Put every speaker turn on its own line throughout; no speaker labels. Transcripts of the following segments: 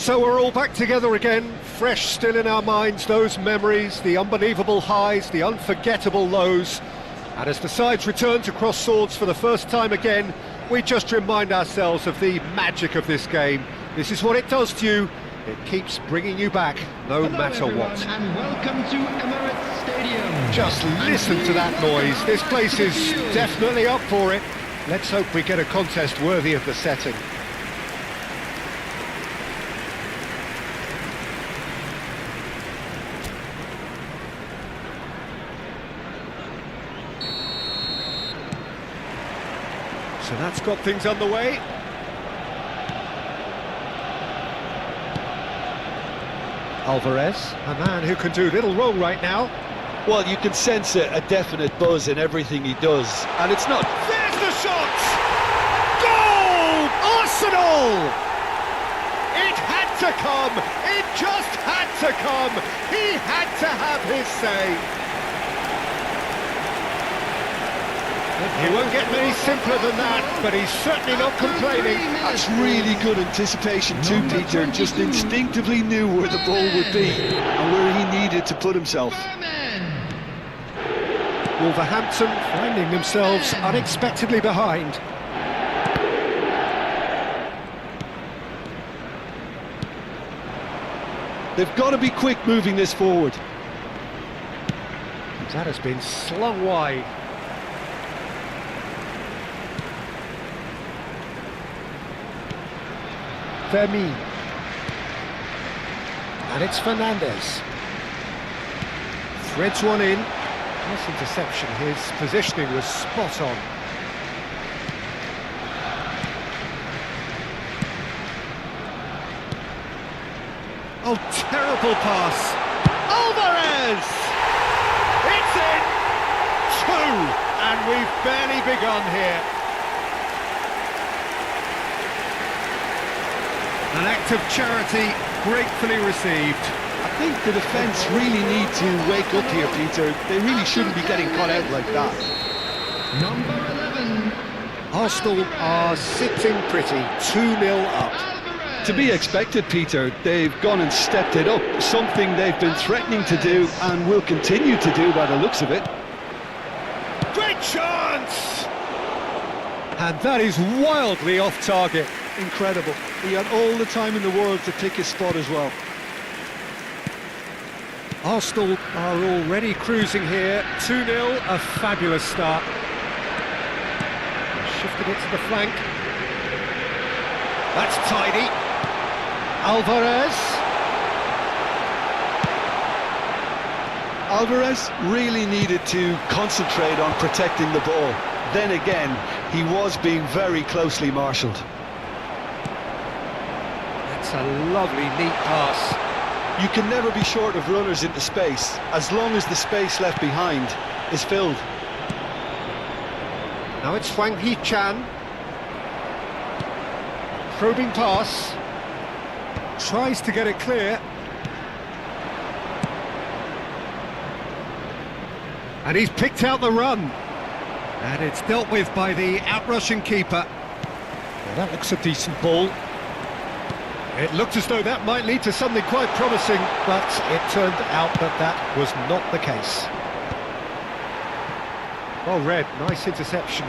So we're all back together again, fresh still in our minds, those memories, the unbelievable highs, the unforgettable lows. And as the sides return to cross swords for the first time again, we just remind ourselves of the magic of this game. This is what it does to you. It keeps bringing you back, no matter what.
And welcome to Emirates Stadium.
Just listen to that noise. This place is definitely up for it. Let's hope we get a contest worthy of the setting. So that's got things underway. Alvarez, a man who can do little wrong right now.
Well, you can sense a definite buzz in everything he does, and it's not...
There's the shot! Goal! Arsenal! It had to come! It just had to come! He had to have his say! He won't get any simpler than that, but he's certainly not complaining.
That's really good anticipation too, Peter. Just instinctively knew where the ball would be and where he needed to put himself.
Wolverhampton finding themselves unexpectedly behind.
They've got to be quick moving this forward.
That has been slung wide. Vermi. And it's Fernandez. Threads one in. Nice interception. His positioning was spot on. Oh, terrible pass. Alvarez! It's in! 2! And we've barely begun here. An act of charity gratefully received.
I think the defence really need to wake up here, Peter. They really shouldn't be getting caught out like that.
Number 11.
Arsenal are sitting pretty, 2-0 up.
To be expected, Peter. They've gone and stepped it up, something they've been threatening to do and will continue to do by the looks of it.
Great chance! And that is wildly off target.
Incredible. He had all the time in the world to pick his spot as well.
Arsenal are already cruising here, 2-0, a fabulous start. Shifted it to the flank. That's tidy. Alvarez.
Alvarez really needed to concentrate on protecting the ball. Then again, he was being very closely marshalled.
That's a lovely, neat pass.
You can never be short of runners into space, as long as the space left behind is filled.
Now it's Hwang Hee-chan. Probing pass. Tries to get it clear. And he's picked out the run. And it's dealt with by the out-rushing keeper. Well, that looks a decent ball. It looked as though that might lead to something quite promising, but it turned out that that was not the case. Well read, nice interception.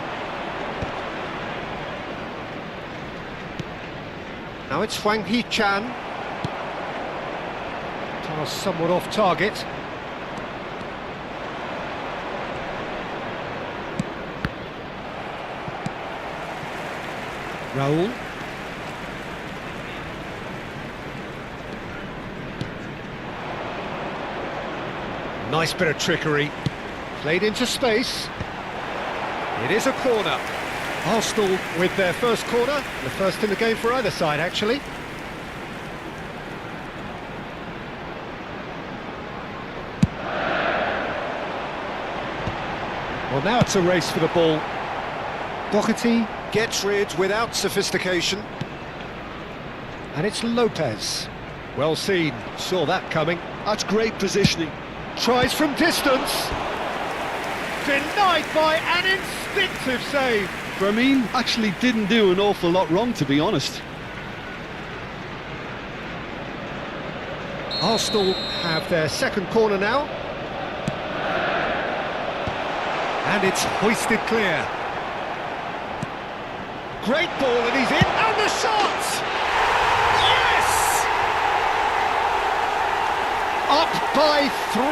Now it's Hwang Hee-chan. Pass somewhat off target. Raul. Nice bit of trickery. Played into space. It is a corner. Arsenal with their first corner. The first in the game for either side, actually. Well, now it's a race for the ball. Doherty gets rid without sophistication. And it's Lopez. Well seen. Saw that coming.
That's great positioning.
Tries from distance. Denied by an instinctive save.
Firmine actually didn't do an awful lot wrong, to be honest.
Arsenal have their second corner now. And it's hoisted clear. Great ball, and he's in, and the shot! Yes! Up by 3.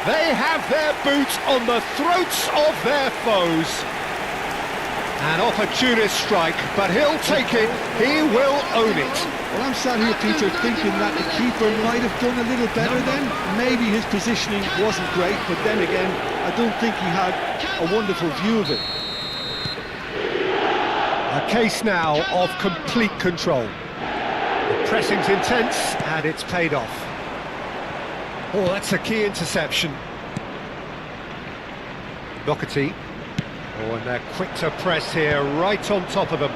They have their boots on the throats of their foes. An opportunist strike, but he'll take it, he will own it.
Well, I'm sat here, Peter, thinking that the keeper might have done a little better then. Maybe his positioning wasn't great, but then again, I don't think he had a wonderful view of it.
A case now of complete control. The pressing's intense, and it's paid off. Oh, that's a key interception. Doherty. Oh, and they're quick to press here, right on top of them.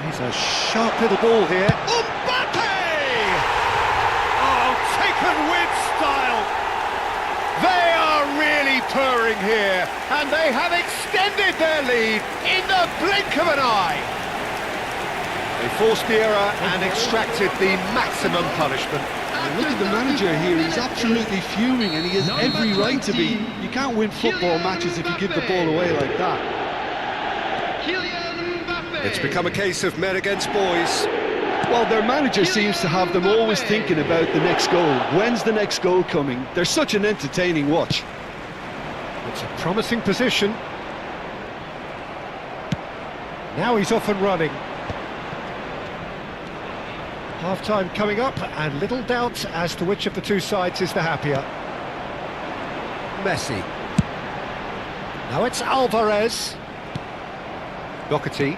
He's a sharp little ball here. Mbappe! Oh, taken with style. They are really purring here, and they have extended their lead in the blink of an eye. They forced the error and extracted the maximum punishment.
And look at the manager here, he's absolutely fuming, and he has every right to be. You can't win football matches if you give the ball away like that.
It's become a case of men against boys.
Well, their manager seems to have them always thinking about the next goal. When's the next goal coming? They're such an entertaining watch.
It's a promising position. Now he's off and running. Half-time coming up, and little doubt as to which of the two sides is the happier. Messi. Now it's Alvarez. Doherty.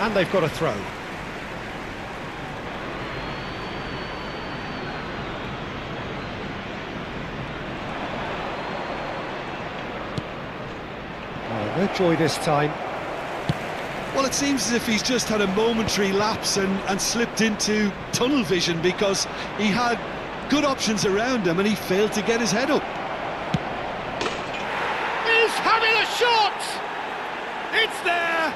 And they've got a throw. Oh, no joy this time.
Well, it seems as if he's just had a momentary lapse and slipped into tunnel vision, because he had good options around him and he failed to get his head up.
He's having a shot! It's there!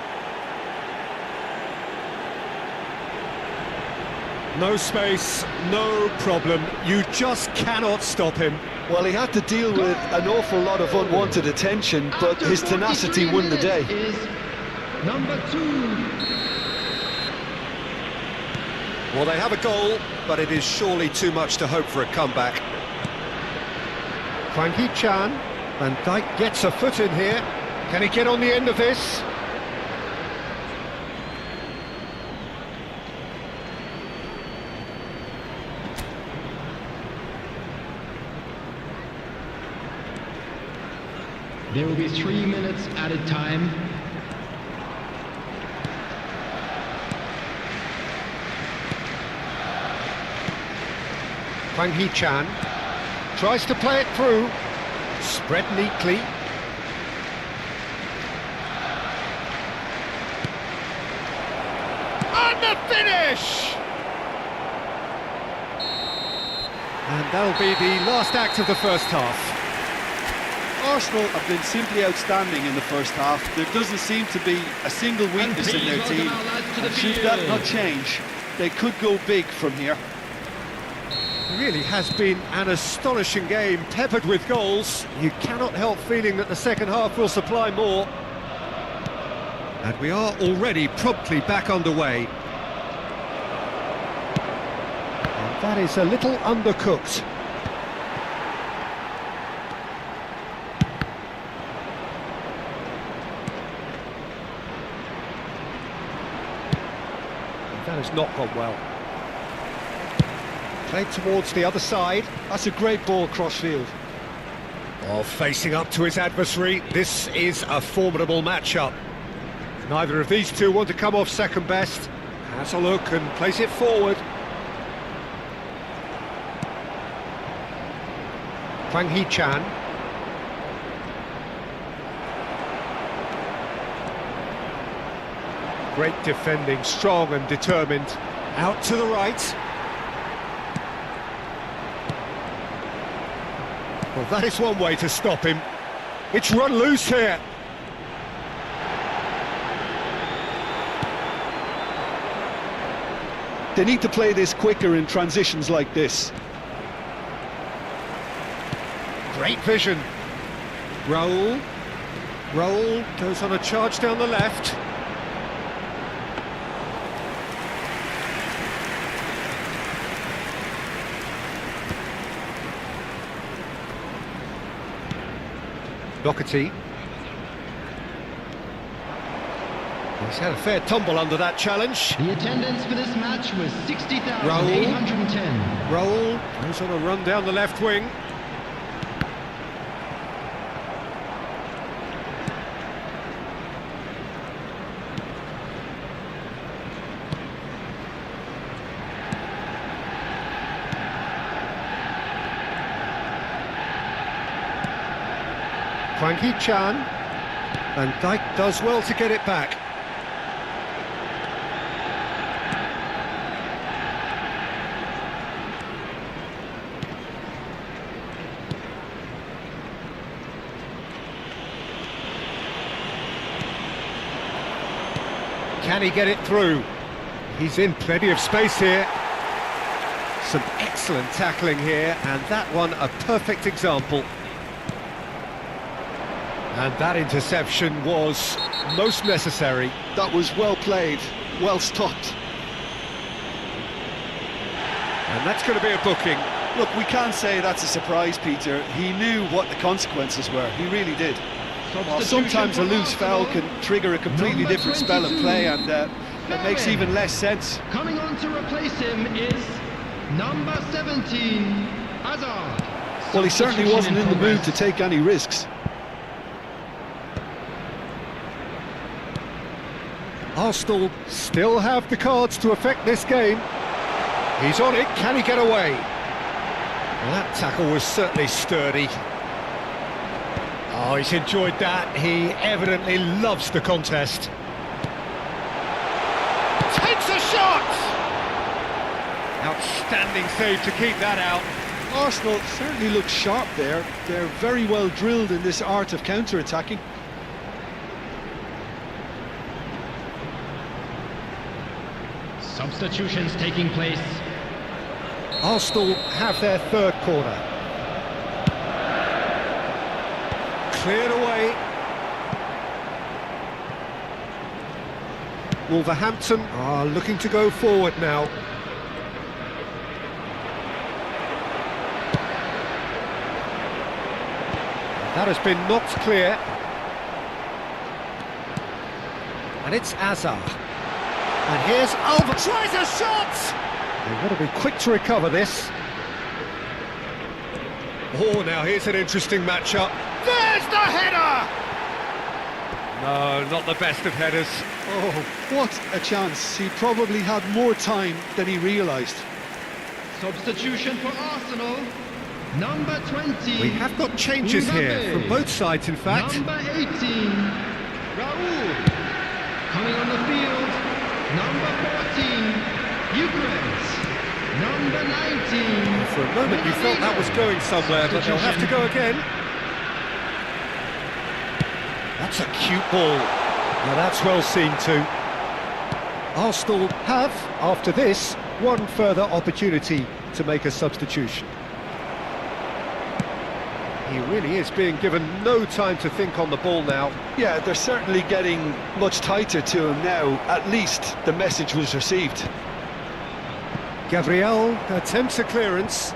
No space, no problem. You just cannot stop him.
Well, he had to deal with an awful lot of unwanted attention, but his tenacity won the day.
Is number 2.
Well, they have a goal, but it is surely too much to hope for a comeback. Hwang Hee-chan. Van Dijk gets a foot in here. Can he get on the end of this?
There will be 3 minutes added time.
Hwang Hee-chan tries to play it through. Spread neatly. And the finish! And that'll be the last act of the first half.
Arsenal have been simply outstanding in the first half. There doesn't seem to be a single weakness in their team, and should that not change, they could go big from here.
It really has been an astonishing game, peppered with goals. You cannot help feeling that the second half will supply more. And we are already promptly back underway. And that is a little undercooked. That has not gone well. Played towards the other side.
That's a great ball cross-field.
Oh, facing up to his adversary, this is a formidable matchup. Neither of these two want to come off second best. Has a look and plays it forward. Hwang Hee-chan. Great defending, strong and determined. Out to the right. Well, that is one way to stop him. It's run loose here.
They need to play this quicker in transitions like this.
Great vision. Raul. Raul goes on a charge down the left. Doherty. He's had a fair tumble under that challenge.
The attendance for this match was 60,810.
Raul goes on a run down the left wing. Hwang Hee-chan, and Dijk does well to get it back. Can he get it through? He's in plenty of space here. Some excellent tackling here, and that one a perfect example. And that interception was most necessary.
That was well played, well stopped.
And that's going to be a booking.
Look, we can't say that's a surprise, Peter. He knew what the consequences were, he really did. Well, sometimes a loose foul can trigger a completely different spell of play, and it makes even less sense.
Coming on to replace him is number 17, Hazard.
Well, he certainly wasn't in the mood to take any risks.
Arsenal still have the cards to affect this game. He's on it, can he get away? Well, that tackle was certainly sturdy. Oh, he's enjoyed that. He evidently loves the contest. Takes a shot! Outstanding save to keep that out.
Arsenal certainly look sharp there. They're very well drilled in this art of counter-attacking.
Substitutions taking place.
Arsenal have their third corner. Cleared away. Wolverhampton are looking to go forward now. That has been knocked clear. And it's Hazard. And here's Alva, tries a shot! They've got to be quick to recover this. Oh, now here's an interesting matchup. There's the header! No, not the best of headers.
Oh, what a chance. He probably had more time than he realised.
Substitution for Arsenal, number 20.
We have got changes here from both sides, in fact.
Number 18, Raul. Coming on the field, number 14, Eucharist. Number 19.
For a moment you felt that was going somewhere, but they'll have to go again. That's a cute ball. Now that's well seen too. Arsenal have, after this, one further opportunity to make a substitution. He really is being given no time to think on the ball now.
Yeah, they're certainly getting much tighter to him now. At least the message was received.
Gabriel attempts a clearance.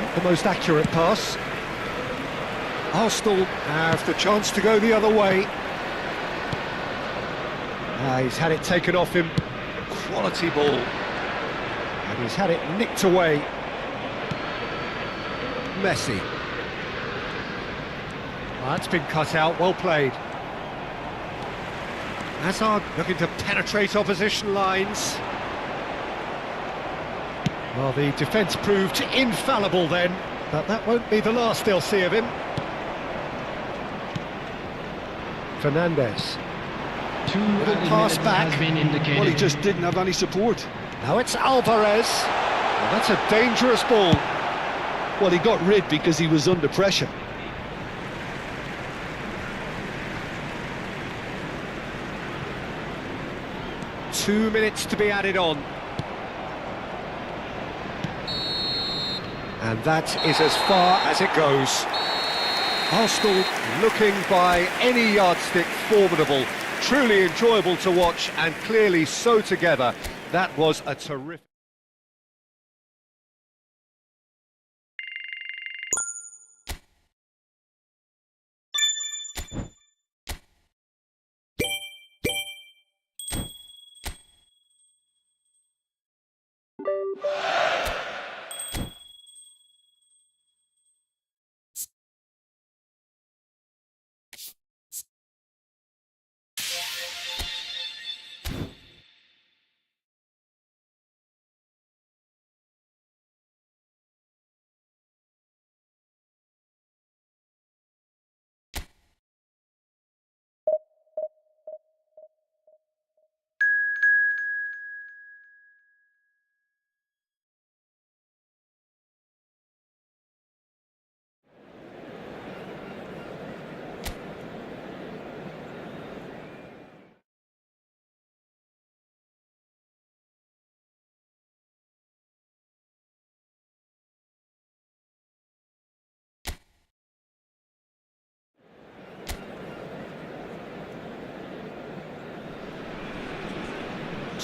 Not the most accurate pass. Arsenal have the chance to go the other way. He's had it taken off him. Quality ball. And he's had it nicked away. Messi. Well, that's been cut out, well played. Hazard looking to penetrate opposition lines. Well, the defence proved infallible then, but that won't be the last they'll see of him. Fernandes. Little pass back.
Has been indicated.
Well, he just didn't have any support.
Now it's Alvarez. Well, that's a dangerous ball.
Well, he got rid because he was under pressure.
Two minutes to be added on. And that is as far as it goes. Arsenal looking by any yardstick formidable. Truly enjoyable to watch and clearly so together. That was a terrific...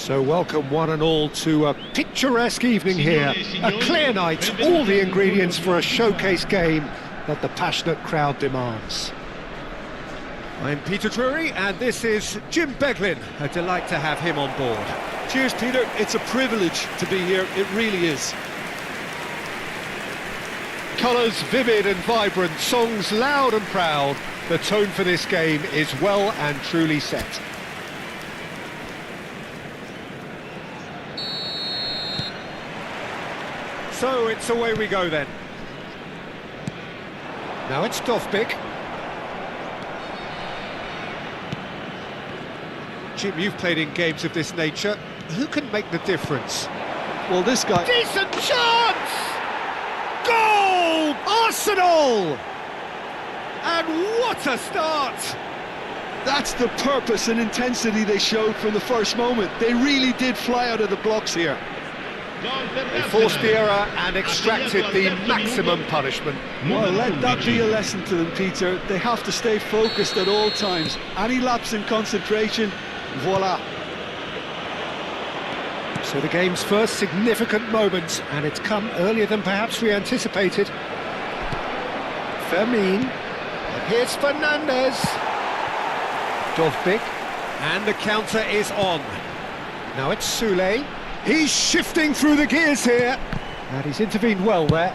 So welcome one and all to a picturesque evening here, a clear night, all the ingredients for a showcase game that the passionate crowd demands. I'm Peter Drury and this is Jim Beglin, a delight to have him on board.
Cheers, Peter. It's a privilege to be here, it really is.
Colours vivid and vibrant, songs loud and proud. The tone for this game is well and truly set. So it's away we go then. Now it's Dovbik. Jim, you've played in games of this nature. Who can make the difference?
Well, this guy...
Decent chance! Goal! Arsenal! And what a start!
That's the purpose and intensity they showed from the first moment. They really did fly out of the blocks here.
They forced the error and extracted the maximum punishment.
Well, let that be a lesson to them, Peter. They have to stay focused at all times. Any lapse in concentration, voila.
So the game's first significant moment, and it's come earlier than perhaps we anticipated. Fermin, here's Fernandez. Dovbik, and the counter is on. Now it's Soulé. He's shifting through the gears here, and he's intervened well there.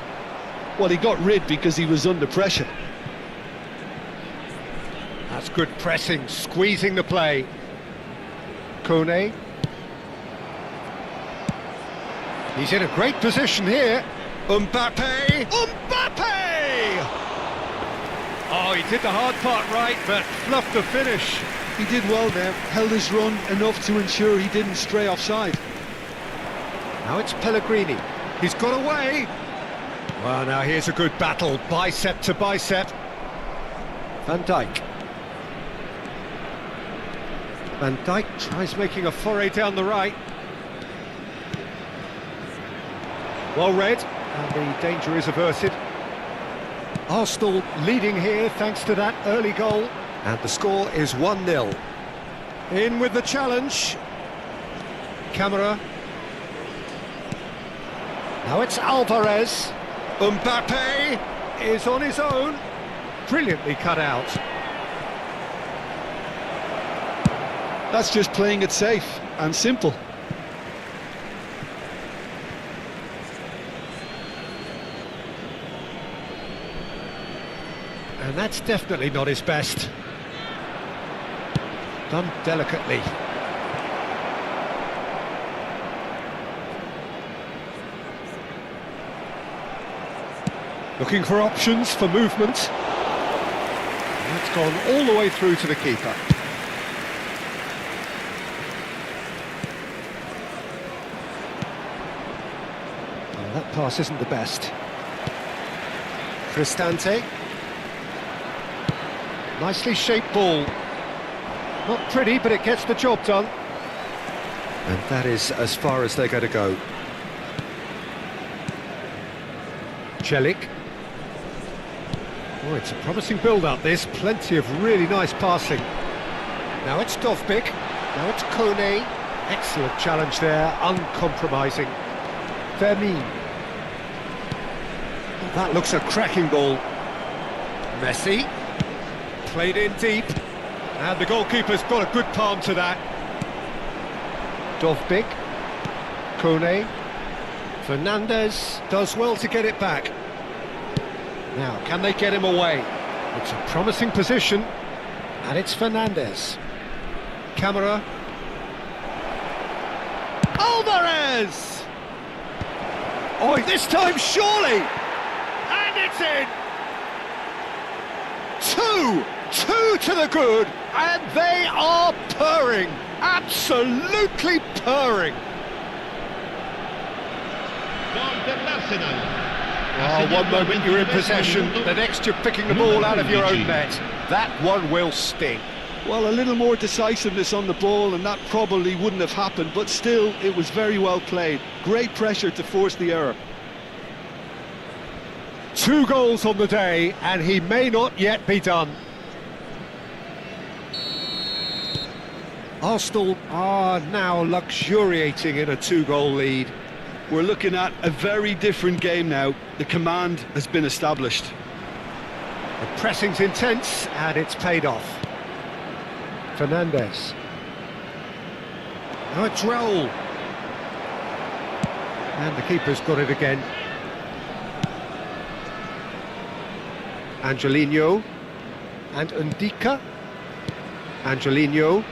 Well, he got rid because he was under pressure.
That's good pressing, squeezing the play. Kone. He's in a great position here. Mbappe! Mbappe! Oh, he did the hard part right, but fluffed the finish.
He did well there, held his run enough to ensure he didn't stray offside.
Now it's Pellegrini. He's got away. Well, now here's a good battle, bicep to bicep. Van Dijk. Van Dijk tries making a foray down the right. Well read, and the danger is averted. Arsenal leading here thanks to that early goal. And the score is 1-0. In with the challenge. Camera. Now it's Alvarez. Mbappe is on his own. Brilliantly cut out.
That's just playing it safe and simple.
And that's definitely not his best. Done delicately. Looking for options for movement. That's gone all the way through to the keeper. Well, that pass isn't the best. Cristante. Nicely shaped ball. Not pretty, but it gets the job done. And that is as far as they're going to go. Celik. Oh, it's a promising build-up, this. Plenty of really nice passing. Now it's Dovbik. Now it's Kone. Excellent challenge there, uncompromising. Fermin. Oh, that looks a cracking ball. Messi. Played in deep. And the goalkeeper's got a good palm to that. Dovbik. Kone. Fernandez does well to get it back. Now, can they get him away? It's a promising position, and it's Fernandez. Camera. Alvarez! Oh, this time surely! And it's in! Two to the good, and they are purring, absolutely purring. Oh, one moment you're in possession, the next you're picking the ball out of your own net. That one will sting.
Well, a little more decisiveness on the ball and that probably wouldn't have happened, but still, it was very well played. Great pressure to force the error.
2 goals on the day, and he may not yet be done. Arsenal are now luxuriating in a 2-goal lead.
We're looking at a very different game now. The command has been established.
The pressing's intense and it's paid off. Fernandes. Now it's Raul. And the keeper's got it again. Angelino. And Ndika. Angelino.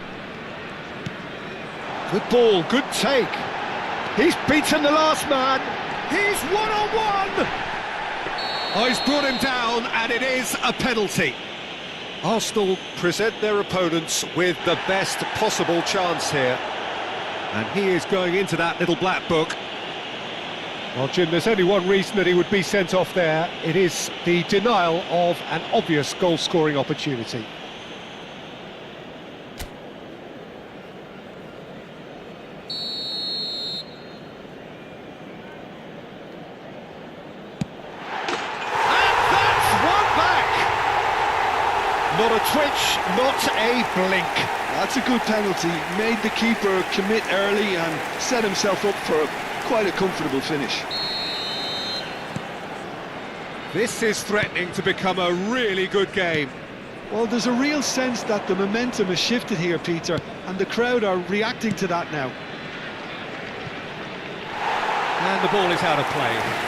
Good ball, good take. He's beaten the last man. He's one-on-one. Oh, he's brought him down, and it is a penalty. Arsenal present their opponents with the best possible chance here. And he is going into that little black book. Well, Jim, there's only one reason that he would be sent off there. It is the denial of an obvious goal-scoring opportunity. Not a twitch, not a blink.
That's a good penalty. Made the keeper commit early and set himself up for quite a comfortable finish.
This is threatening to become a really good game.
Well, there's a real sense that the momentum has shifted here, Peter, and the crowd are reacting to that now.
And the ball is out of play.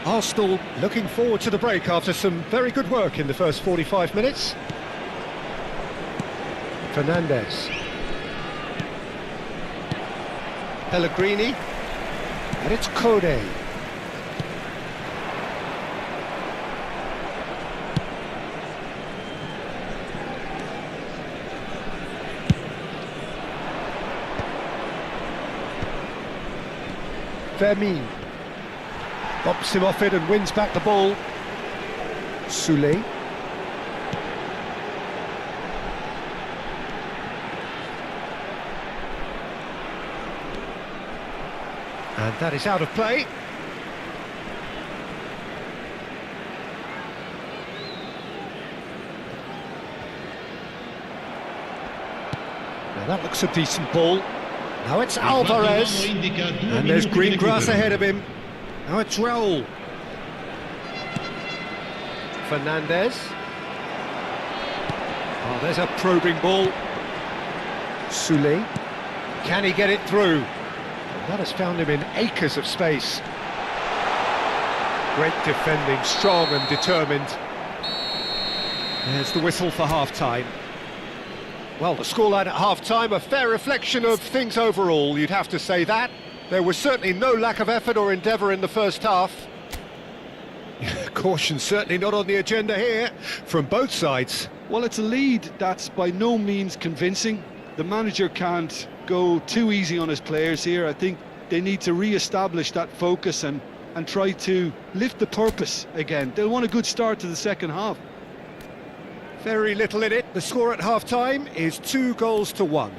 Arsenal looking forward to the break after some very good work in the first 45 minutes. Fernandes. Pellegrini. And it's Kone. Vermeer. Bumps him off it and wins back the ball. Soulé. And that is out of play. Now that looks a decent ball. Now it's Alvarez. And there's green grass ahead of him. Now it's Raul. Fernandes. Oh, there's a probing ball. Soulé. Can he get it through? That has found him in acres of space. Great defending, strong and determined. There's the whistle for half-time. Well, the scoreline at half-time, a fair reflection of things overall, you'd have to say that. There was certainly no lack of effort or endeavour in the first half. Caution certainly not on the agenda here, from both sides.
Well, it's a lead that's by no means convincing. The manager can't go too easy on his players here. I think they need to re-establish that focus and try to lift the purpose again. They'll want a good start to the second half.
Very little in it. The score at half-time is 2-1.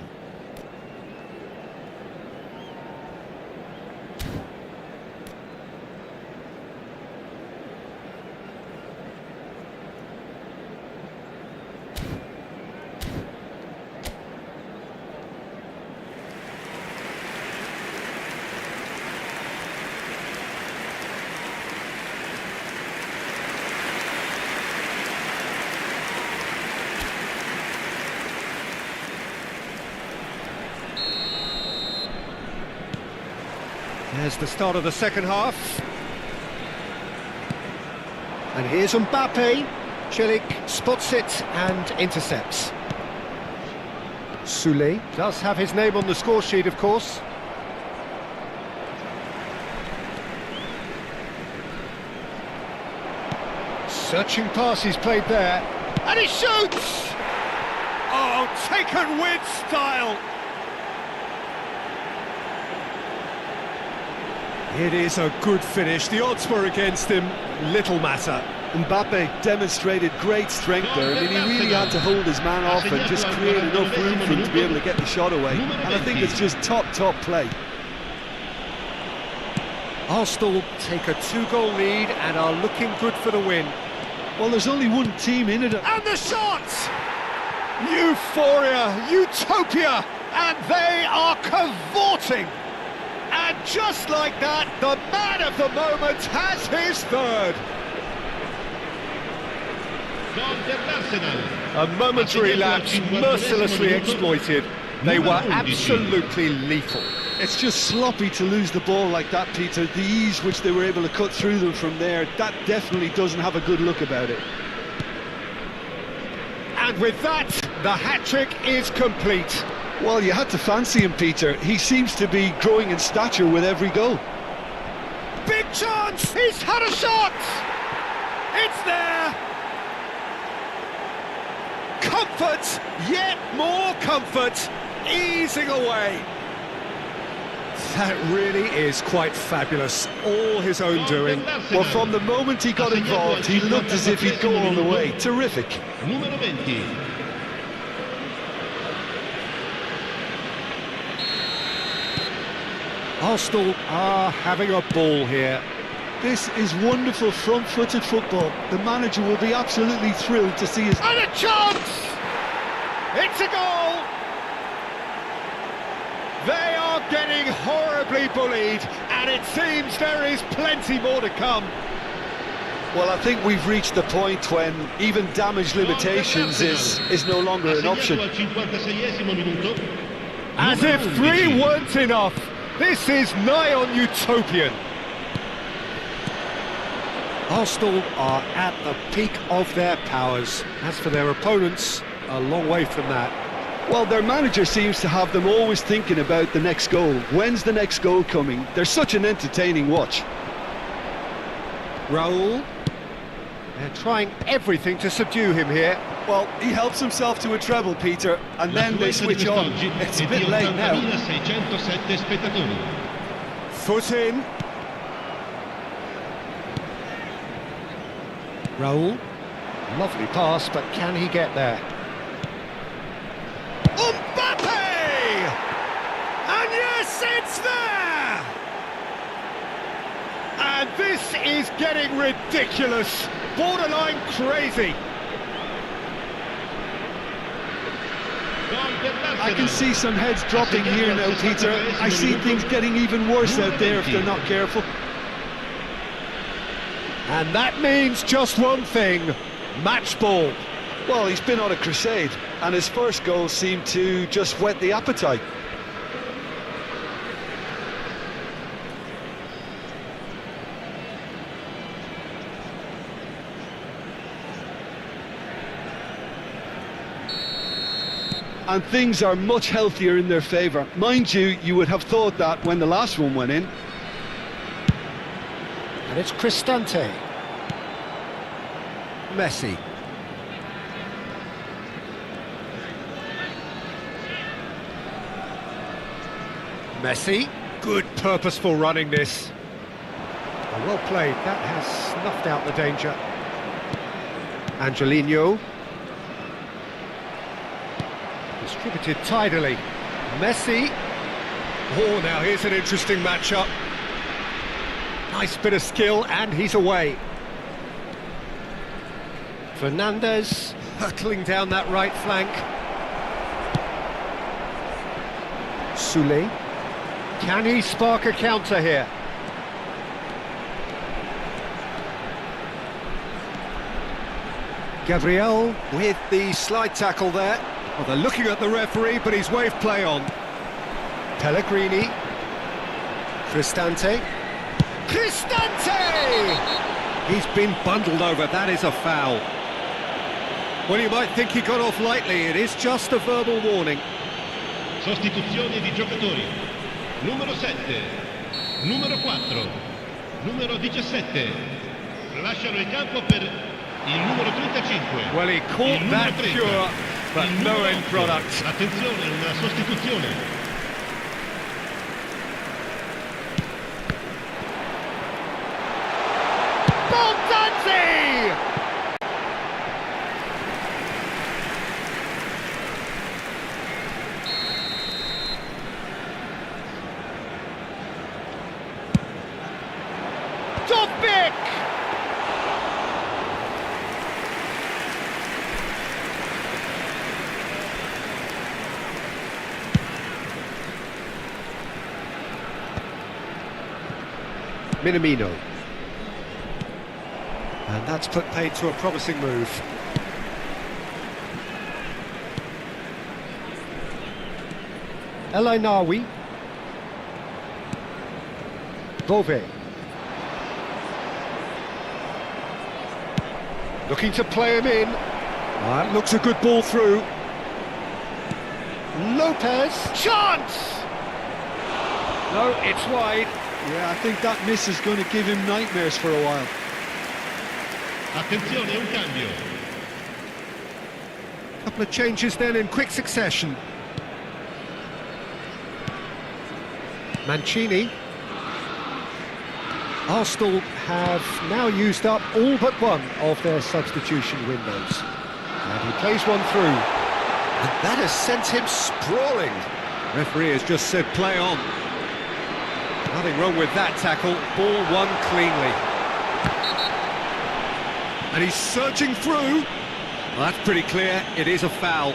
There's the start of the second half. And here's Mbappe. Celik spots it and intercepts. Soulé does have his name on the score sheet, of course. Searching pass he's played there. And he shoots! Oh, taken with style! It is a good finish. The odds were against him. Little matter.
Mbappe demonstrated great strength there. I mean, he really had to hold his man off and just create enough room for him to be able to get the shot away. And I think it's just top play.
Arsenal take a 2-goal lead and are looking good for the win.
Well, there's only one team in it.
And the shot! Euphoria, utopia, and they are cavorting. And just like that, the man of the moment has his third. A momentary lapse mercilessly exploited. They were absolutely lethal.
It's just sloppy to lose the ball like that, Peter. The ease which they were able to cut through them from there, that definitely doesn't have a good look about it.
And with that, the hat-trick is complete.
Well, you had to fancy him, Peter. He seems to be growing in stature with every goal.
Big chance! He's had a shot! It's there! Comfort, yet more comfort, easing away. That really is quite fabulous, all his own doing.
Well, from the moment he got involved, he looked as if he'd go all the way. Terrific.
Numero 20.
Arsenal are having a ball here.
This is wonderful front-footed football. The manager will be absolutely thrilled to see his...
And a chance! It's a goal! They are getting horribly bullied, and it seems there is plenty more to come.
Well, I think we've reached the point when even damage limitations is no longer an option.
As if 3 weren't enough, this is nigh on utopian. Arsenal are at the peak of their powers. As for their opponents, a long way from that.
Well, their manager seems to have them always thinking about the next goal. When's the next goal coming? They're such an entertaining watch.
Raul. They're trying everything to subdue him here.
Well, he helps himself to a treble, Peter, and then they switch on. It's a bit late now.
Foot in. Raul. Lovely pass, but can he get there? Mbappe! And yes, it's there! And this is getting ridiculous, borderline crazy.
I can see some heads dropping here now, Peter. I see things getting even worse out there if they're not careful.
And that means just one thing, match ball.
Well, he's been on a crusade, and his first goal seemed to just whet the appetite. And things are much healthier in their favour. Mind you, you would have thought that when the last one went in.
And it's Cristante. Messi. Messi. Good purposeful running this. Well played. That has snuffed out the danger. Angelino. Distributed tidily. Messi. Oh, now here's an interesting matchup. Nice bit of skill, and he's away. Fernandes hurtling down that right flank. Soule. Can he spark a counter here? Gabriel with the slide tackle there. Well, they're looking at the referee, but he's waved play on. Pellegrini. Cristante. Cristante! He's been bundled over, that is a foul. Well, you might think he got off lightly, it is just a verbal warning.
Sostituzioni di giocatori. Numero 7, numero 4, numero 17. Lasciano il campo per il numero 35.
Well, he caught that cure, but no end product.
Attenzione, una sostituzione.
Dovbyk! Minamino. And that's put paid to a promising move. Elainawi. Bove. Looking to play him in. That looks a good ball through. Lopez. Chance! No, it's wide.
Yeah, I think that miss is going to give him nightmares for a while.
Attenzione, un cambio.
Couple of changes then in quick succession. Mancini. Arsenal have now used up all but one of their substitution windows. And he plays one through. And that has sent him sprawling. Referee has just said play on. Nothing wrong with that tackle. Ball won cleanly. And he's surging through. Well, that's pretty clear. It is a foul.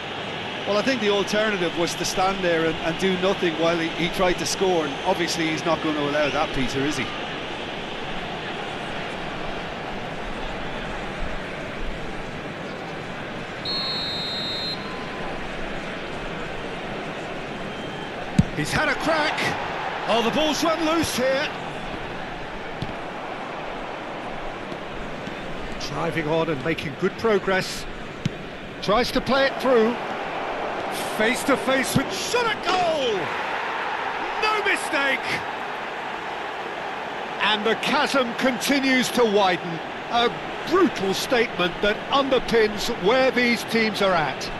Well, I think the alternative was to stand there and do nothing while he tried to score, and obviously he's not going to allow that, Peter, is he?
He's had a crack. Oh, the ball's run loose here. Driving on and making good progress. Tries to play it through. Face to face with shot at goal! No mistake! And the chasm continues to widen. A brutal statement that underpins where these teams are at.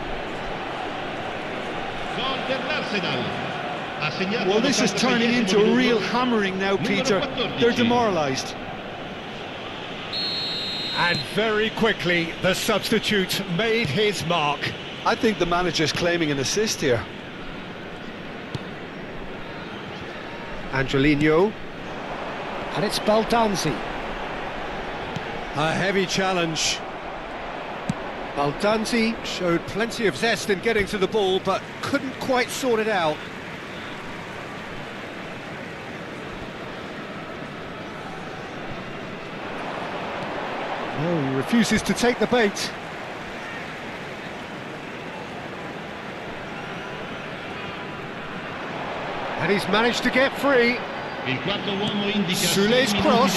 Gol dell'Arsenal.
Well, this is turning into a real hammering now, Peter. They're demoralised.
And very quickly, the substitute made his mark.
I think the manager's claiming an assist here.
Angelino. And it's Baldanzi. A heavy challenge. Baldanzi showed plenty of zest in getting to the ball, but couldn't quite sort it out. No, he refuses to take the bait. And he's managed to get free. Soule's cross.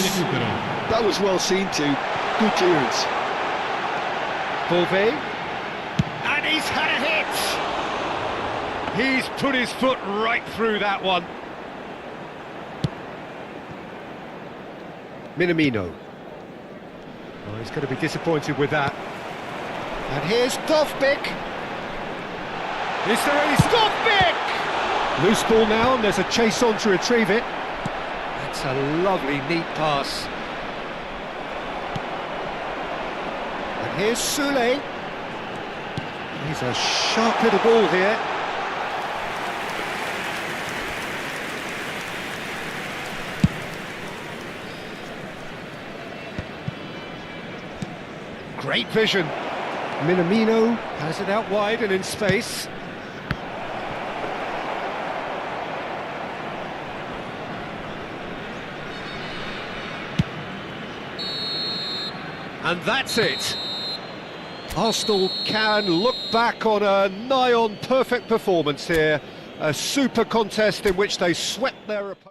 That was well seen too. Good clearance.
Bove. And he's had a hit. He's put his foot right through that one. Minamino. Oh, he's going to be disappointed with that. And here's Dovbyk. Is there any Dovbyk? Loose ball now, and there's a chase on to retrieve it. That's a lovely, neat pass. And here's Soule. He's a sharp little ball here. Great vision. Minamino has it out wide and in space. And that's it. Arsenal can look back on a nigh-on perfect performance here. A super contest in which they swept their opponents.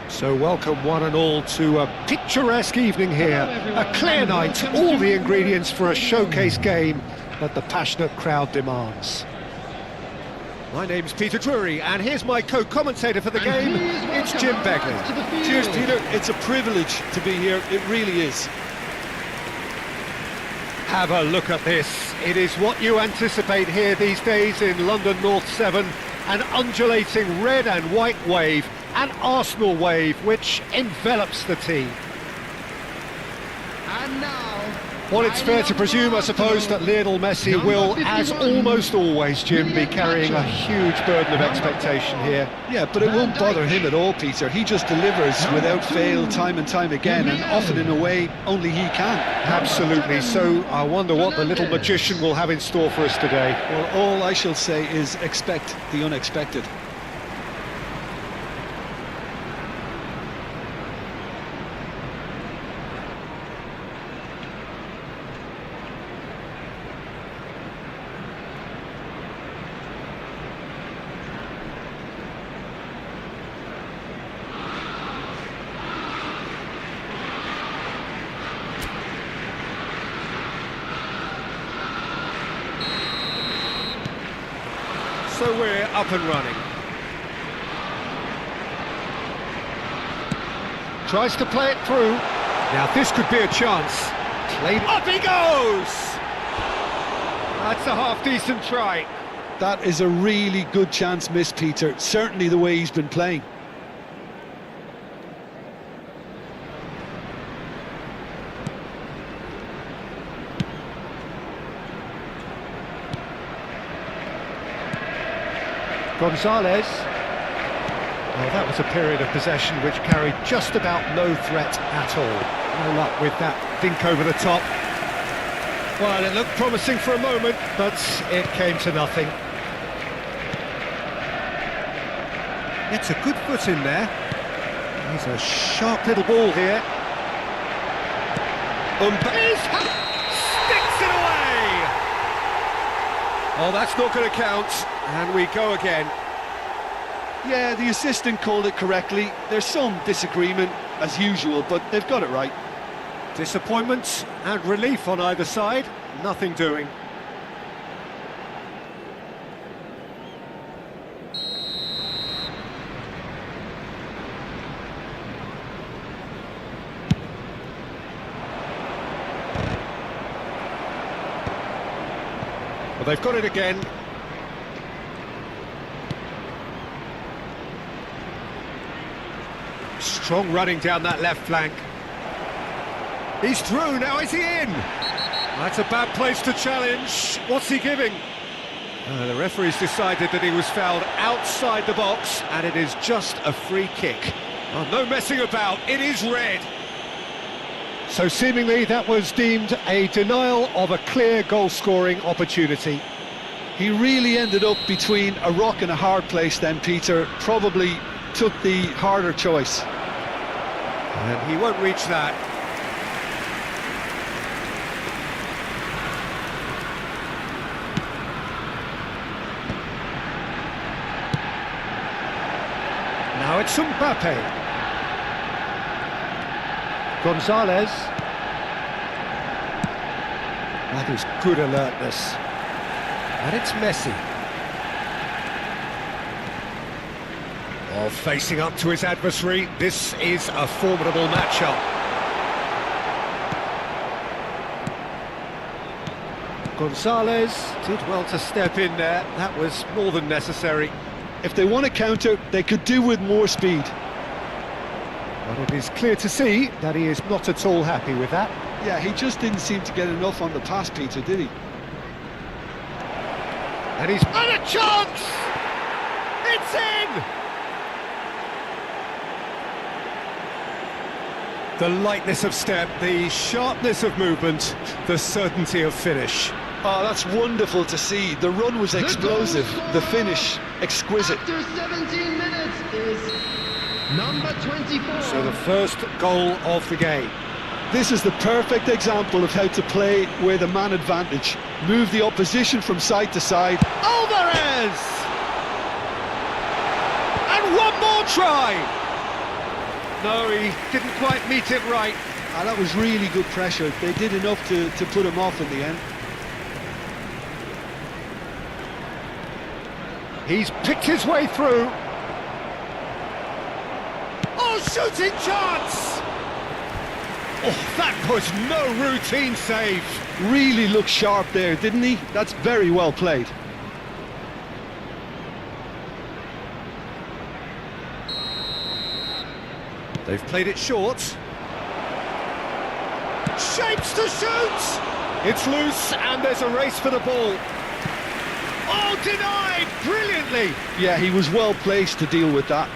So welcome one and all to a picturesque evening here, a clear night, all the ingredients for a showcase game that the passionate crowd demands. My name's Peter Drury, and here's my co-commentator for the game, it's Jim Begley.
Cheers, Peter. It's a privilege to be here, it really is.
Have a look at this. It is what you anticipate here these days in London North 7, an undulating red and white wave, an Arsenal wave which envelops the team.
And now,
Well, it's fair to presume, I suppose, that Lionel Messi will, as almost always, Jim, be carrying a huge burden of expectation here.
Yeah, but it won't bother him at all, Peter. He just delivers without fail time and time again, and often in a way only he can.
Absolutely. So I wonder what the little magician will have in store for us today.
Well, all I shall say is expect the unexpected.
So we're up and running. Tries to play it through. Now this could be a chance. Played. Up he goes! That's a half-decent try.
That is a really good chance missed, Peter. Certainly the way he's been playing.
Gonzalez. Well, that was a period of possession which carried just about no threat at all. No luck with that dink over the top. Well, it looked promising for a moment, but it came to nothing. It's a good foot in there. He's a sharp little ball here. Sticks it away! Oh, that's not going to count. And we go again.
Yeah, the assistant called it correctly. There's some disagreement, as usual, but they've got it right.
Disappointment and relief on either side. Nothing doing. Well, they've got it again. Strong running down that left flank. He's through, now is he in? That's a bad place to challenge. What's he giving? The referee's decided that he was fouled outside the box, and it is just a free kick. Oh, no messing about, it is red. So seemingly that was deemed a denial of a clear goal-scoring opportunity.
He really ended up between a rock and a hard place then, Peter. Probably took the harder choice.
And he won't reach that. Now it's Mbappe. Gonzalez. That is good alertness. And it's Messi. Oh, facing up to his adversary, this is a formidable matchup. Gonzalez did well to step in there, that was more than necessary.
If they want to counter, they could do with more speed.
But it is clear to see that he is not at all happy with that.
Yeah, he just didn't seem to get enough on the pass, Peter, did he?
And he's had a chance! It's in! The lightness of step, the sharpness of movement, the certainty of finish.
Oh, that's wonderful to see. The run was explosive, the finish exquisite.
After 17 minutes is number 24.
So the first goal of the game.
This is the perfect example of how to play with a man advantage. Move the opposition from side to side.
Alvarez! And one more try! No, he didn't quite meet it right.
That was really good pressure. They did enough to put him off in the end.
He's picked his way through. Oh, shooting chance! Oh, that was no routine save.
Really looked sharp there, didn't he? That's very well played.
They've played it short. Shapes to shoot! It's loose and there's a race for the ball. Oh, denied! Brilliantly!
Yeah, he was well placed to deal with that.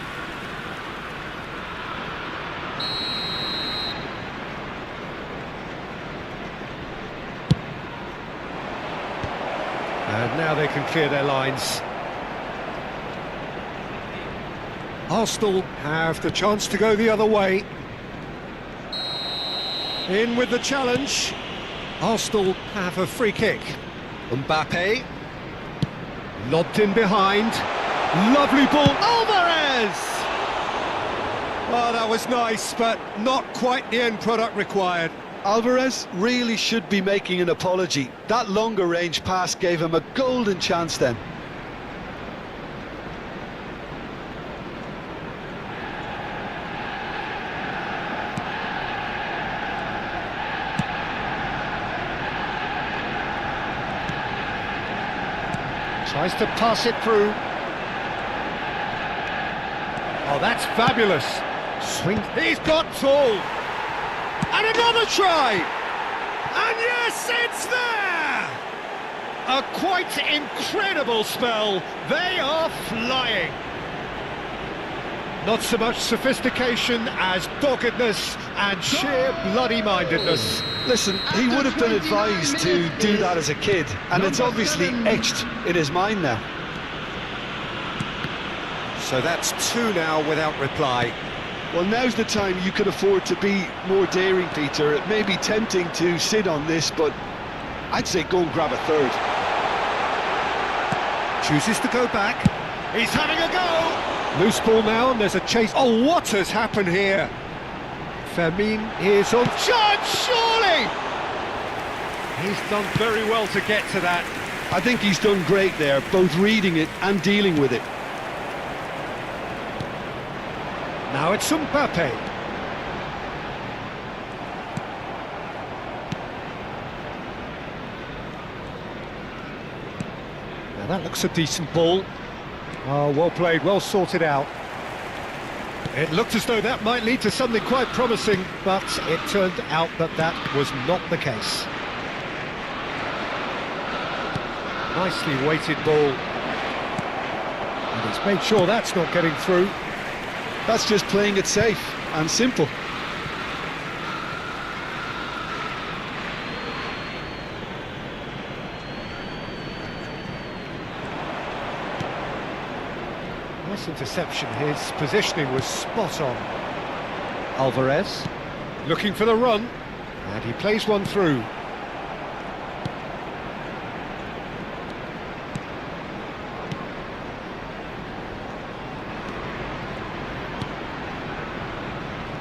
And now they can clear their lines. Arsenal have the chance to go the other way. In with the challenge. Arsenal have a free kick. Mbappe. Lobbed in behind. Lovely ball. Alvarez! Well, that was nice, but not quite the end product required.
Alvarez really should be making an apology. That longer range pass gave him a golden chance then.
Tries to pass it through. Oh, that's fabulous. Swing. He's got tall. And another try! And yes, it's there! A quite incredible spell. They are flying. Not so much sophistication as doggedness and sheer bloody-mindedness.
Listen, he would have been advised to do that as a kid, and it's obviously etched in his mind now.
So that's two now without reply.
Well, now's the time you could afford to be more daring, Peter. It may be tempting to sit on this, but I'd say go and grab a third.
Chooses to go back. He's having a go! Loose ball now, and there's a chase. Oh, what has happened here? Fermin is on charge, surely! He's done very well to get to that.
I think he's done great there, both reading it and dealing with it.
Now it's Mbappe. Now that looks a decent ball. Oh, well played, well sorted out. It looked as though that might lead to something quite promising, but it turned out that that was not the case. Nicely weighted ball. And he's made sure that's not getting through.
That's just playing it safe and simple.
Nice interception, his positioning was spot on. Alvarez, looking for the run, and he plays one through.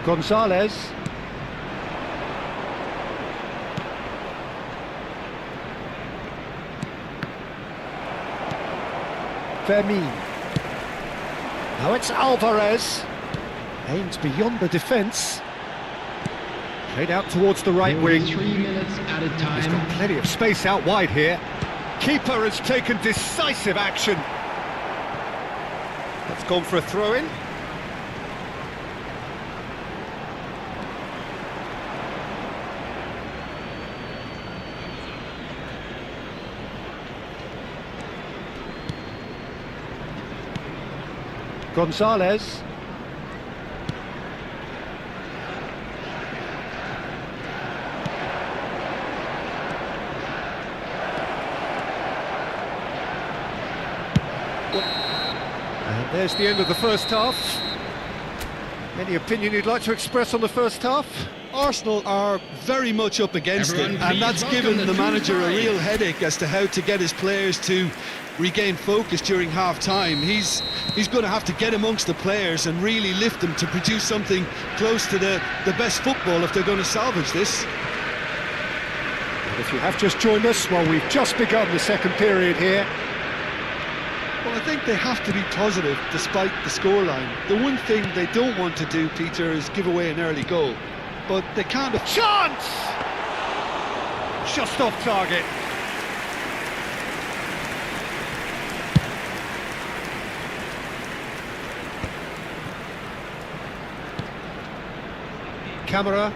Gonzalez. Fermin. Now it's Alvarez. Aims beyond the defence. Played out towards the right wing.
3 minutes at a time.
He's got plenty of space out wide here. Keeper has taken decisive action. That's gone for a throw-in. Gonzalez. And there's the end of the first half. Any opinion you'd like to express on the first half?
Arsenal are very much up against it, and that's given the manager a real headache as to how to get his players to regain focus during half-time. He's going to have to get amongst the players and really lift them to produce something close to the best football if they're going to salvage this.
And if you have just joined us, well, we've just begun the second period here.
Well, I think they have to be positive despite the scoreline. The one thing they don't want to do, Peter, is give away an early goal. But they can't...
Chance! Just off target. Camera.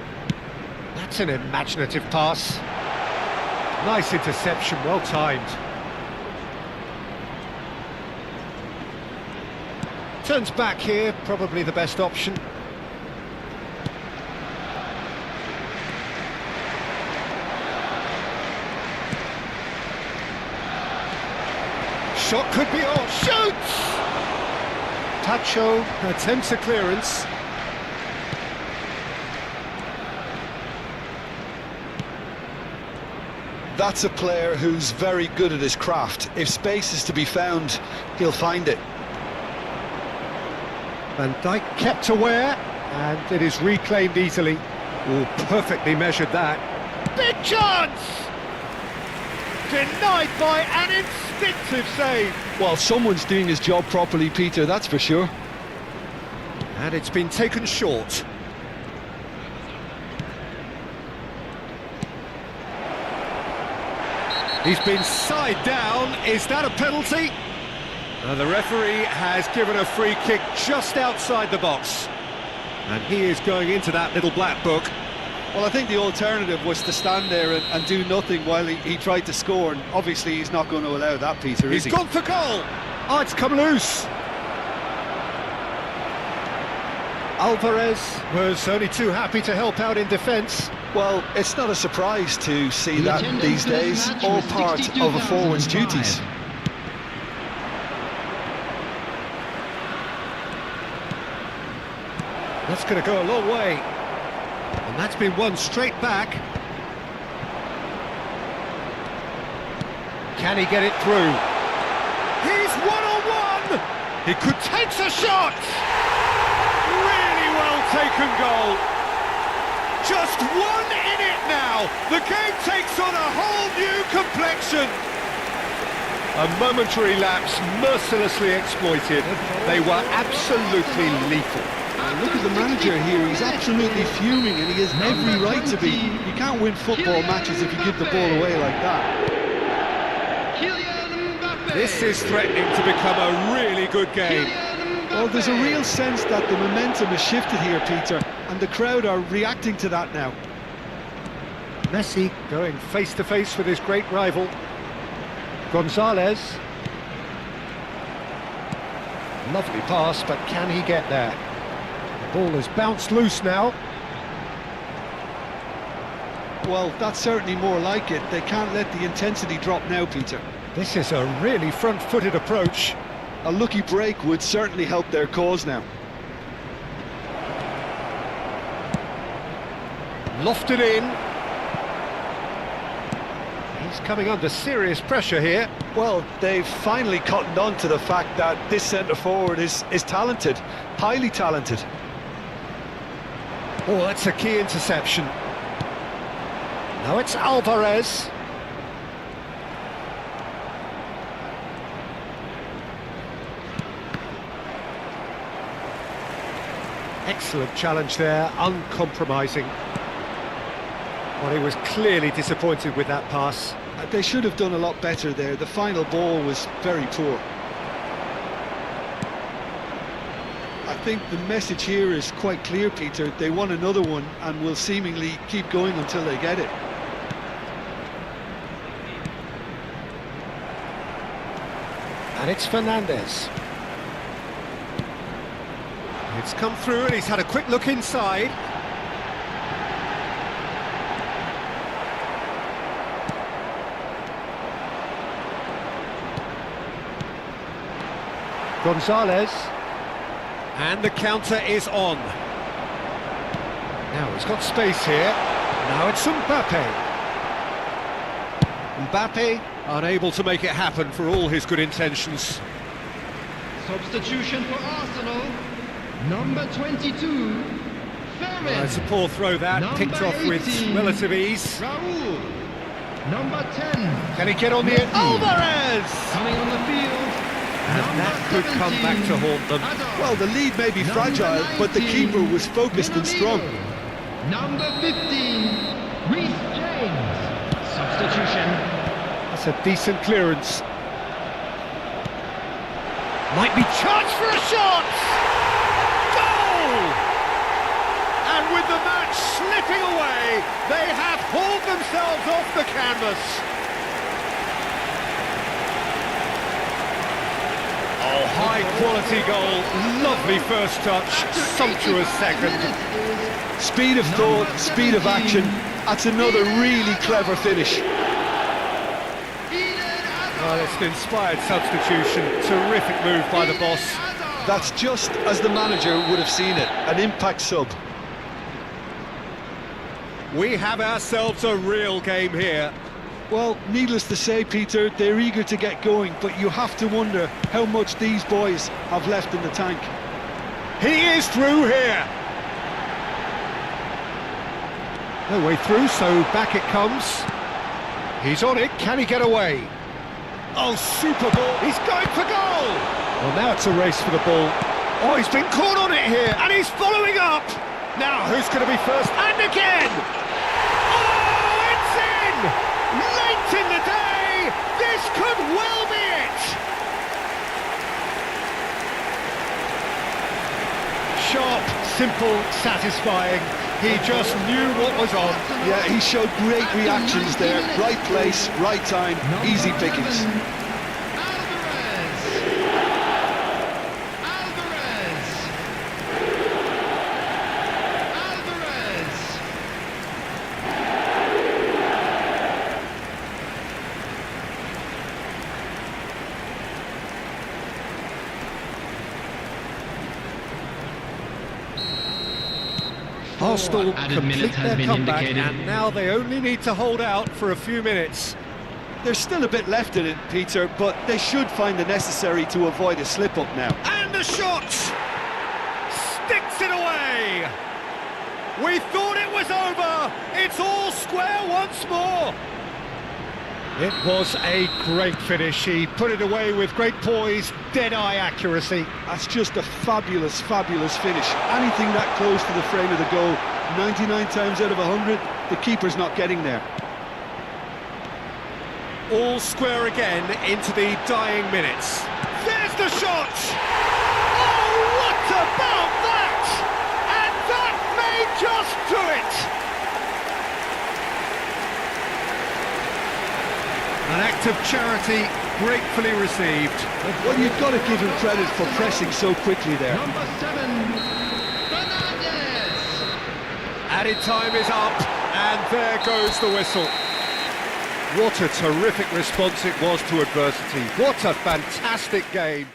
That's an imaginative pass. Nice interception, well timed. Turns back here, probably the best option. Shot could be on. Shoots! Tacho attempts a clearance.
That's a player who's very good at his craft. If space is to be found, he'll find it.
Van Dijk kept aware, and it is reclaimed easily. Oh, perfectly measured that. Big chance! Denied by an instinctive save.
Well, someone's doing his job properly, Peter, that's for sure.
And it's been taken short. He's been side down. Is that a penalty? The referee has given a free kick just outside the box. And he is going into that little black book.
Well, I think the alternative was to stand there and do nothing while he tried to score, and obviously he's not going to allow that, Peter, is he?
He's gone for goal! Oh, it's come loose! Alvarez was only too happy to help out in defence.
Well, it's not a surprise to see that these days, all part of a forward's duties.
That's going to go a long way. And that's been won straight back. Can he get it through? He's one-on-one! He could take a shot! Really well taken goal. Just one in it now. The game takes on a whole new complexion. A momentary lapse mercilessly exploited. They were absolutely lethal.
Look at the manager here, he's absolutely fuming, and he has every right to be. You can't win football matches if you give the ball away like that.
This is threatening to become a really good game.
Well, there's a real sense that the momentum has shifted here, Peter, and the crowd are reacting to that now.
Messi going face-to-face with his great rival. Gonzalez. Lovely pass, but can he get there? The ball has bounced loose now.
Well, that's certainly more like it. They can't let the intensity drop now, Peter.
This is a really front-footed approach.
A lucky break would certainly help their cause now.
Lofted in. He's coming under serious pressure here.
Well, they've finally cottoned on to the fact that this centre-forward is talented, highly talented.
Oh, that's a key interception. Now it's Alvarez. Excellent challenge there, uncompromising. Well, he was clearly disappointed with that pass.
They should have done a lot better there. The final ball was very poor. I think the message here is quite clear, Peter. They want another one and will seemingly keep going until they get it.
And it's Fernandez. It's come through and he's had a quick look inside. Gonzalez. And the counter is on. Now he's got space here. Now it's Mbappe. Mbappe unable to make it happen for all his good intentions.
Substitution for Arsenal. Number 22, Fermin.
Well, it's a poor throw that,
Number
picked off with
18,
relative ease.
Raul. Number 10.
Can he get on the end? Alvarez!
Coming on the field.
And that could come back to haunt them.
Well, the lead may be fragile, but the keeper was focused and strong.
Number 15, Reece James. Substitution.
That's a decent clearance. Might be charged for a shot! Goal! And with the match slipping away, they have hauled themselves off the canvas. Oh, high-quality goal, lovely first touch, sumptuous second.
Speed of thought, speed of action. That's another really clever finish.
Well, it's an inspired substitution, terrific move by the boss.
That's just as the manager would have seen it, an impact sub.
We have ourselves a real game here.
Well, needless to say, Peter, they're eager to get going, but you have to wonder how much these boys have left in the tank.
He is through here. No way through, so back it comes. He's on it, can he get away? Oh, super ball, he's going for goal! Well, now it's a race for the ball. Oh, he's been caught on it here, and he's following up! Now, who's going to be first? And again! Oh, it's in! Late in the day, this could well be it! Sharp, simple, satisfying. He just knew what was on.
Yeah, he showed great reactions there. Right place, right time, easy pickings.
Arsenal complete their comeback, and now they only need to hold out for a few minutes.
There's still a bit left in it, Peter, but they should find the necessary to avoid a slip-up now.
And the shot! Sticks it away! We thought it was over! It's all square once more! It was a great finish. He put it away with great poise, dead-eye accuracy.
That's just a fabulous, fabulous finish. Anything that close to the frame of the goal, 99 times out of 100, the keeper's not getting there.
All square again into the dying minutes. There's the shot! Oh, what about that? And that may just do it! An act of charity gratefully received.
Well, you've got to give him credit for pressing so quickly there.
Number 7, Fernandez.
Added time is up, and there goes the whistle. What a terrific response it was to adversity. What a fantastic game.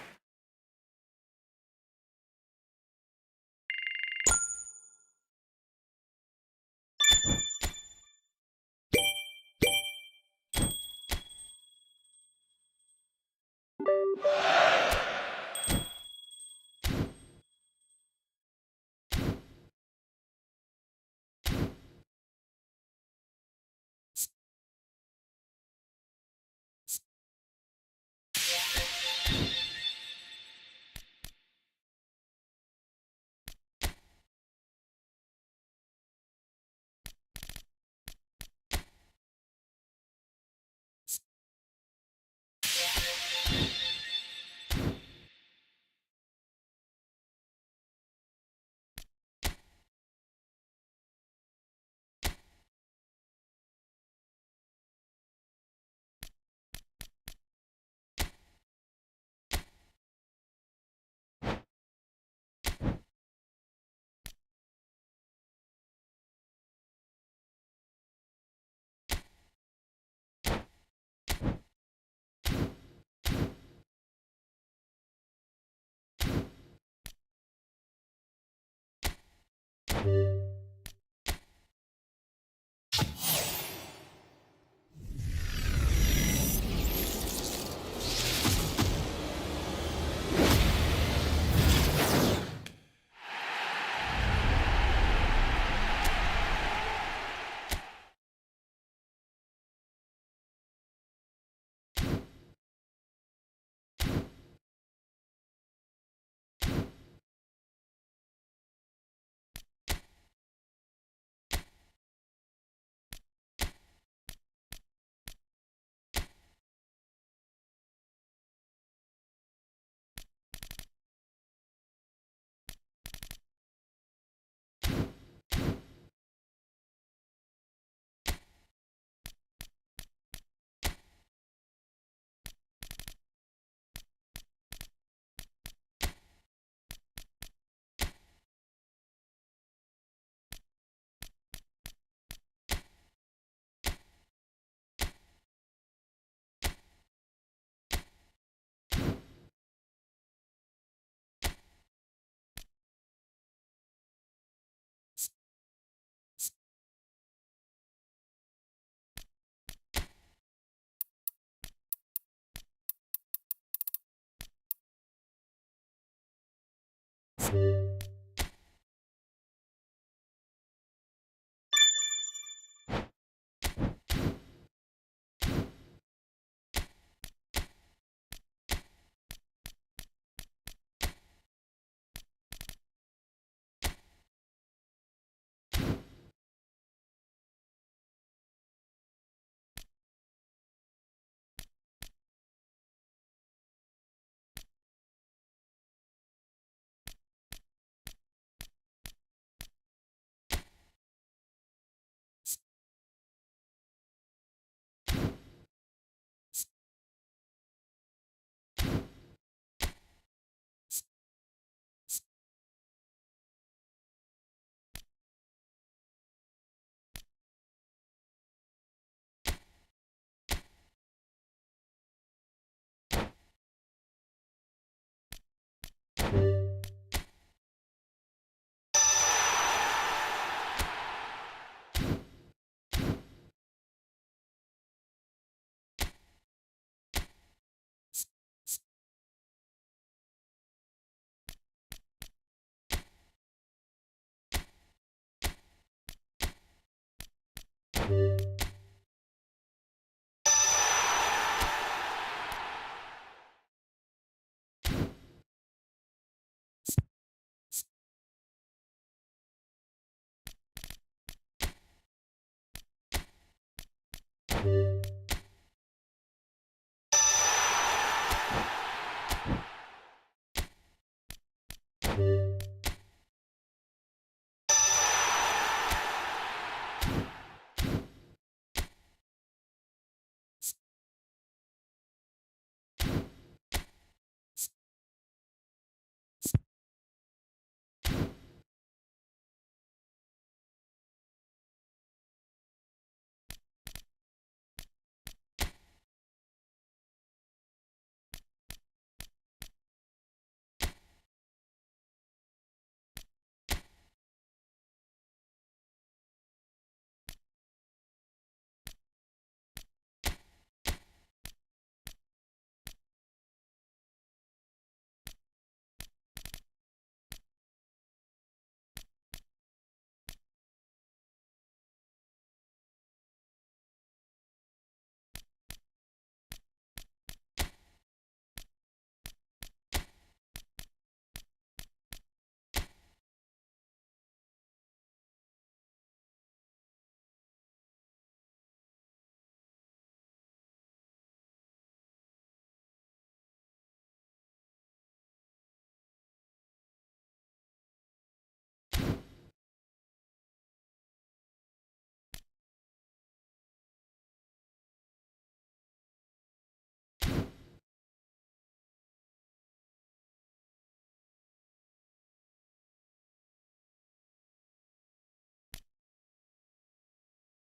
You